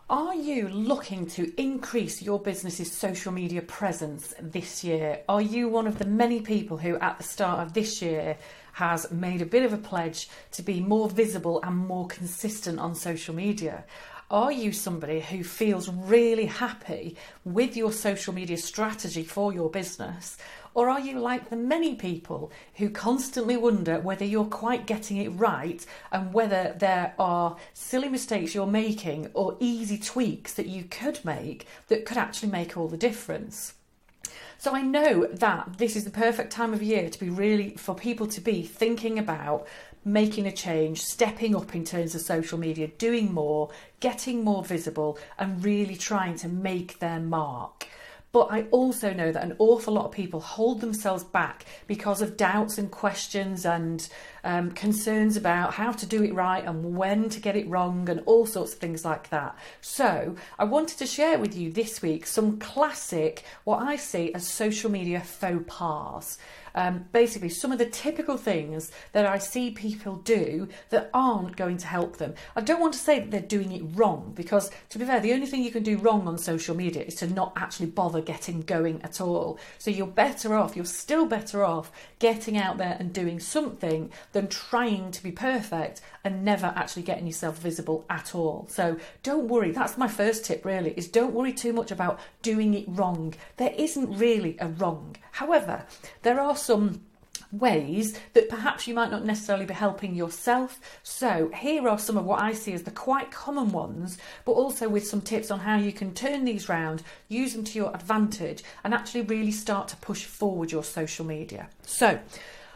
Are you looking to increase your business's social media presence this year? Are you one of the many people who at the start of this year has made a bit of a pledge to be more visible and more consistent on social media? Are you somebody who feels really happy with your social media strategy for your business? Or are you like the many people who constantly wonder whether you're quite getting it right and whether there are silly mistakes you're making or easy tweaks that you could make that could actually make all the difference? So I know that this is the perfect time of year to be really, for people to be thinking about making a change, stepping up in terms of social media, doing more, getting more visible and really trying to make their mark. But I also know that an awful lot of people hold themselves back because of doubts and questions and concerns about how to do it right and when to get it wrong and all sorts of things like that. So I wanted to share with you this week some classic, what I see as social media faux pas. Basically some of the typical things that I see people do that aren't going to help them. I don't want to say that they're doing it wrong, because to be fair, the only thing you can do wrong on social media is to not actually bother getting going at all. So you're still better off getting out there and doing something than trying to be perfect and never actually getting yourself visible at all. So don't worry, that's my first tip really, is don't worry too much about doing it wrong. There isn't really a wrong. However, there are some ways that perhaps you might not necessarily be helping yourself. So here are some of what I see as the quite common ones, but also with some tips on how you can turn these round, use them to your advantage and actually really start to push forward your social media. So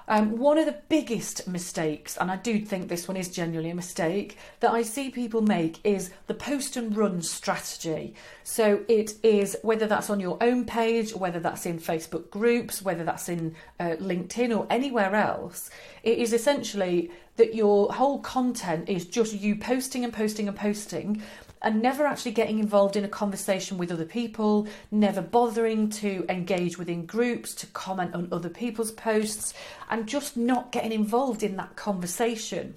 one of the biggest mistakes, and I do think this one is genuinely a mistake, that I see people make is the post and run strategy. So it is, whether that's on your own page, whether that's in Facebook groups, whether that's in LinkedIn or anywhere else, it is essentially that your whole content is just you posting and posting and posting, and never actually getting involved in a conversation with other people, never bothering to engage within groups, to comment on other people's posts, and just not getting involved in that conversation.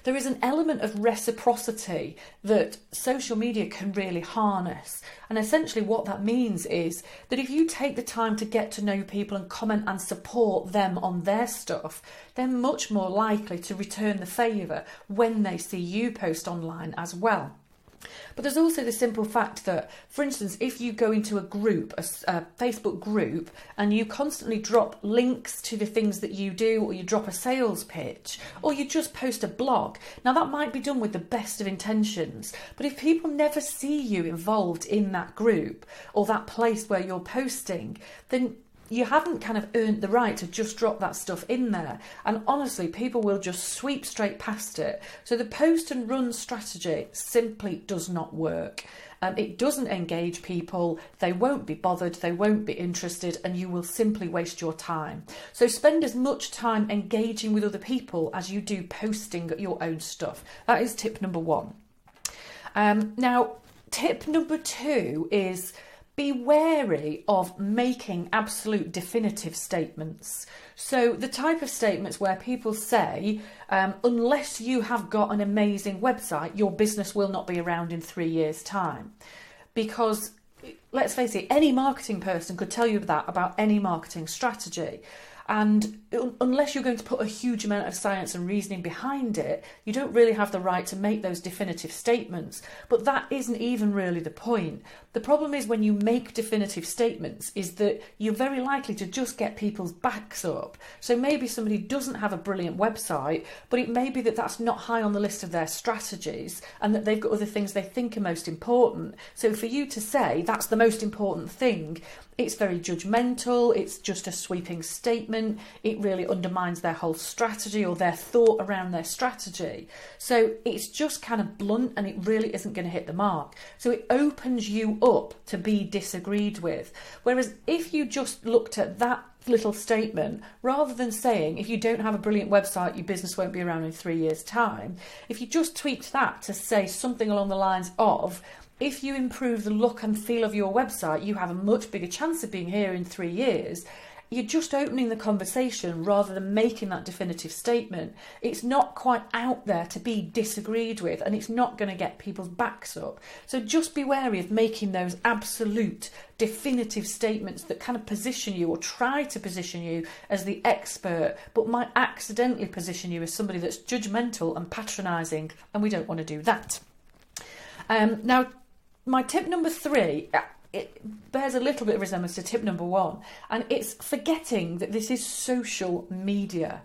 There is an element of reciprocity that social media can really harness. And essentially what that means is that if you take the time to get to know people and comment and support them on their stuff, they're much more likely to return the favour when they see you post online as well. But there's also the simple fact that, for instance, if you go into a group, a Facebook group, and you constantly drop links to the things that you do, or you drop a sales pitch, or you just post a blog, now that might be done with the best of intentions, but if people never see you involved in that group or that place where you're posting, then you haven't kind of earned the right to just drop that stuff in there. And honestly, people will just sweep straight past it. So the post and run strategy simply does not work. It doesn't engage people, they won't be bothered, they won't be interested, and you will simply waste your time. So spend as much time engaging with other people as you do posting your own stuff. That is tip number one. Now, tip number two is be wary of making absolute definitive statements. So the type of statements where people say, unless you have got an amazing website, your business will not be around in 3 years' time. Because let's face it, any marketing person could tell you that about any marketing strategy. And unless you're going to put a huge amount of science and reasoning behind it, you don't really have the right to make those definitive statements. But that isn't even really the point. The problem is when you make definitive statements is that you're very likely to just get people's backs up. So maybe somebody doesn't have a brilliant website, but it may be that that's not high on the list of their strategies and that they've got other things they think are most important. So for you to say that's the most important thing, it's very judgmental, it's just a sweeping statement, it really undermines their whole strategy or their thought around their strategy. So it's just kind of blunt and it really isn't going to hit the mark. So it opens you up to be disagreed with. Whereas if you just looked at that little statement, rather than saying if you don't have a brilliant website your business won't be around in 3 years' time, if you just tweaked that to say something along the lines of, if you improve the look and feel of your website, you have a much bigger chance of being here in 3 years. you're just opening the conversation rather than making that definitive statement. It's not quite out there to be disagreed with, and it's not going to get people's backs up. So just be wary of making those absolute definitive statements that kind of position you or try to position you as the expert, but might accidentally position you as somebody that's judgmental and patronising, and we don't want to do that. Now, my tip number 3, it bears a little bit of resemblance to tip number 1, and it's forgetting that this is social media.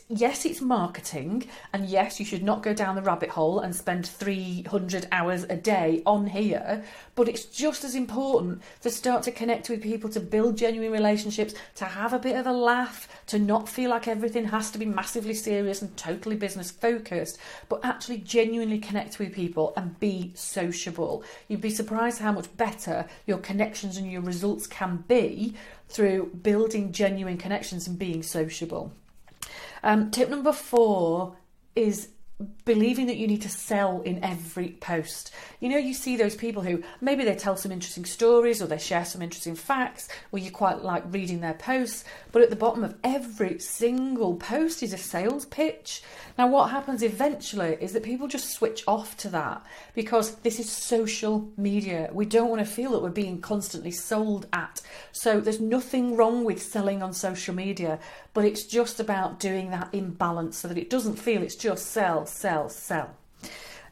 Yes, it's marketing, and yes, you should not go down the rabbit hole and spend 300 hours a day on here, but it's just as important to start to connect with people, to build genuine relationships, to have a bit of a laugh, to not feel like everything has to be massively serious and totally business focused, but actually genuinely connect with people and be sociable. You'd be surprised how much better your connections and your results can be through building genuine connections and being sociable. Tip number 4 is believing that you need to sell in every post. You know, you see those people who maybe they tell some interesting stories or they share some interesting facts, or you quite like reading their posts, but at the bottom of every single post is a sales pitch. Now, what happens eventually is that people just switch off to that because this is social media. We don't want to feel that we're being constantly sold at. So there's nothing wrong with selling on social media, but it's just about doing that in balance so that it doesn't feel it's just sell, sell, sell.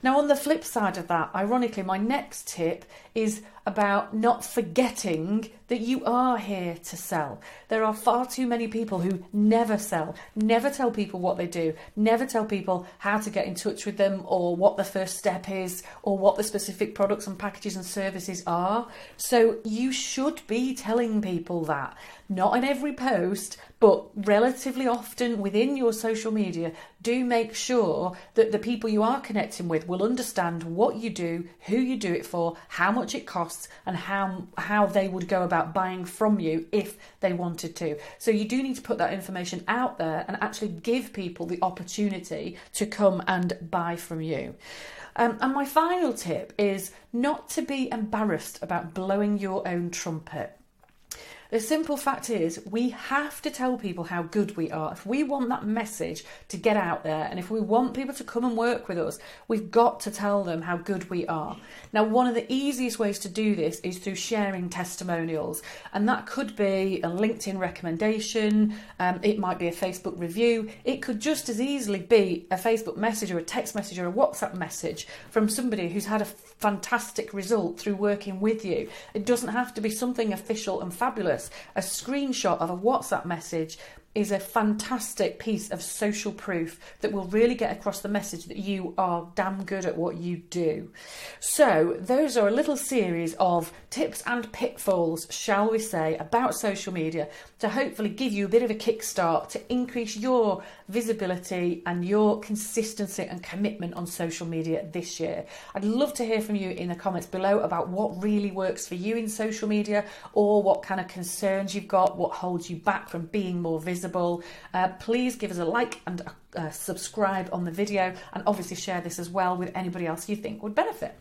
Now, on the flip side of that, ironically, my next tip is about not forgetting that you are here to sell. There are far too many people who never sell, never tell people what they do, never tell people how to get in touch with them or what the first step is or what the specific products and packages and services are. So you should be telling people that. Not in every post, but relatively often within your social media. Do make sure that the people you are connecting with will understand what you do, who you do it for, how much it costs, and how they would go about buying from you if they wanted to. So you do need to put that information out there and actually give people the opportunity to come and buy from you. And my final tip is not to be embarrassed about blowing your own trumpet. The simple fact is we have to tell people how good we are. If we want that message to get out there and if we want people to come and work with us, we've got to tell them how good we are. Now, one of the easiest ways to do this is through sharing testimonials, and that could be a LinkedIn recommendation, it might be a Facebook review, it could just as easily be a Facebook message or a text message or a WhatsApp message from somebody who's had a fantastic result through working with you. It doesn't have to be something official and fabulous. A screenshot of a WhatsApp message is a fantastic piece of social proof that will really get across the message that you are damn good at what you do. So those are a little series of tips and pitfalls, shall we say, about social media to hopefully give you a bit of a kickstart to increase your visibility and your consistency and commitment on social media this year. I'd love to hear from you in the comments below about what really works for you in social media, or what kind of concerns you've got, what holds you back from being more visible. Please give us a like and subscribe on the video, and obviously share this as well with anybody else you think would benefit.